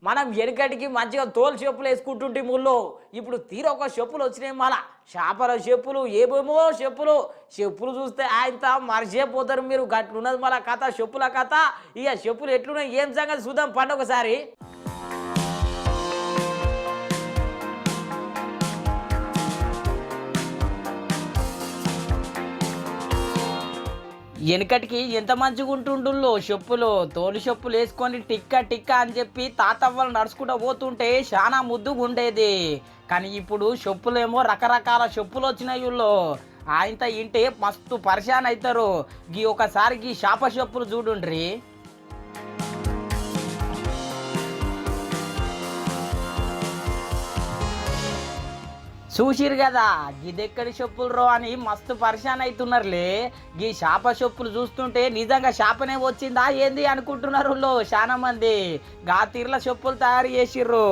మనం వెనకటికి మంచిగా తోలు చెప్పులు వేసుకుంటుంటే ముళ్ళు ఇప్పుడు తీరొక చెప్పులు వచ్చినాయి మళ్ళా చేపల చెప్పులు ఏమేమో చెప్పులు చెప్పులు చూస్తే ఆయనతో మరిచిపోతారు మీరు గట్లున్నది మళ్ళా కథ చెప్పుల కథ. ఇక చెప్పులు ఎట్లున్నాయి ఏం సంగతి చూద్దాం పండు ఒకసారి. వెనకటికి ఎంత మంచిగా ఉంటుండుల్లో చెప్పులు, తోలు చెప్పులు వేసుకొని టిక్క టిక్క అని చెప్పి తాతవ్వలు నడుచుకుంటూ పోతుంటే చాలా ముద్దుగా ఉండేది. కానీ ఇప్పుడు చెప్పులేమో రకరకాల చెప్పులు వచ్చినాయి. వీళ్ళు ఆయనతో ఇంటే మస్తు పరిశాన్ అవుతారు. గీ ఒకసారి గీ చేప చెప్పులు చూడుండ్రి. చూసిరు కదా గిదెక్కడి చెప్పులు రో అని మస్తు పరిశాన్ అవుతున్నారులే. గీ చేప చెప్పులు చూస్తుంటే నిజంగా చేపనే వచ్చిందా ఏంది అనుకుంటున్నారు చాలా మంది. గా తీర్ల చెప్పులు తయారు చేసిర్రు.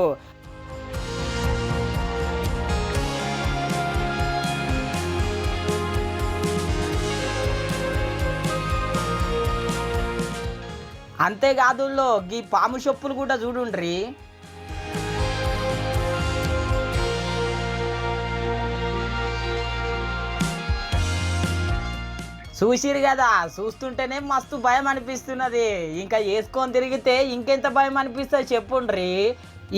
అంతేకాదు గీ పాము చెప్పులు కూడా చూడుండ్రి. చూసిరు కదా చూస్తుంటేనే మస్తు భయం అనిపిస్తున్నది. ఇంకా వేసుకొని తిరిగితే ఇంకెంత భయం అనిపిస్తుంది చెప్పుండ్రి.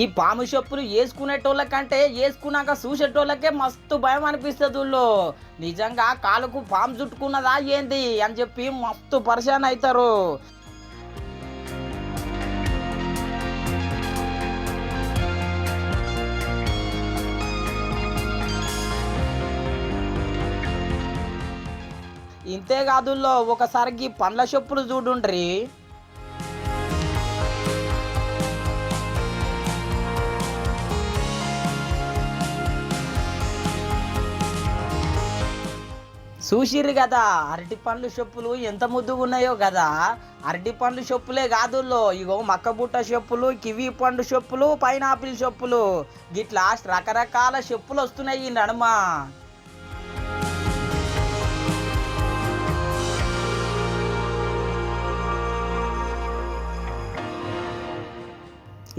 ఈ పాము చెప్పులు వేసుకునేటోళ్ళకంటే వేసుకున్నాక చూసేటోళ్ళకే మస్తు భయం అనిపిస్తుంది. నిజంగా కాలుకు పాము చుట్టుకున్నదా ఏంది అని చెప్పి మస్తు పరిశాన్ అవుతారు. ఇంతేకాదు ఒకసారికి పండ్ల చెప్పులు చూడుండ్రి. చూసిర్రు కదా అరటి పండ్లు చెప్పులు ఎంత ముద్దుగా ఉన్నాయో కదా. అరటి పండ్లు చెప్పులే కాదు ఇగో మక్కబుట్ట చెప్పులు, కివి పండు చెప్పులు, పైనాపిల్ చెప్పులు గిట్లా రకరకాల చెప్పులు వస్తున్నాయి ఈ నడుమ.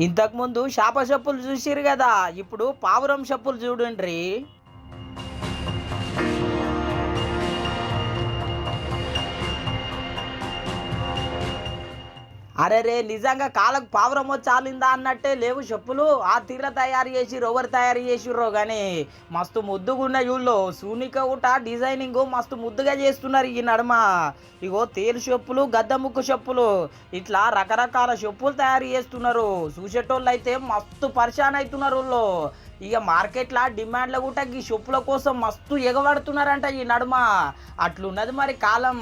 ఇంతకుముందు చేప చెప్పులు చూసిరు కదా, ఇప్పుడు పావురం చెప్పులు చూడండి. అరే రే నిజంగా కాళ్ళకు పావురం చాలిందా అన్నట్టే లేవు చెప్పులు. ఆ తీర తయారు చేసిర్రు, ఎవరు తయారు చేసిర్రో కానీ మస్తు ముద్దుగా ఉన్నాయి. వీళ్ళు సూనిక ఊట డిజైనింగ్ మస్తు ముద్దుగా చేస్తున్నారు ఈ నడుమ. ఇగో తేలు చెప్పులు, గద్ద ముక్కు చెప్పులు ఇట్లా రకరకాల చెప్పులు తయారు చేస్తున్నారు. చూసేటోళ్ళు అయితే మస్తు పరిశాన్ అవుతున్నారు. వీళ్ళు ఇక మార్కెట్లో డిమాండ్లో కూడా ఈ చెప్పుల కోసం మస్తు ఎగబడుతున్నారంట ఈ నడుమ. అట్లున్నది మరి కాలం.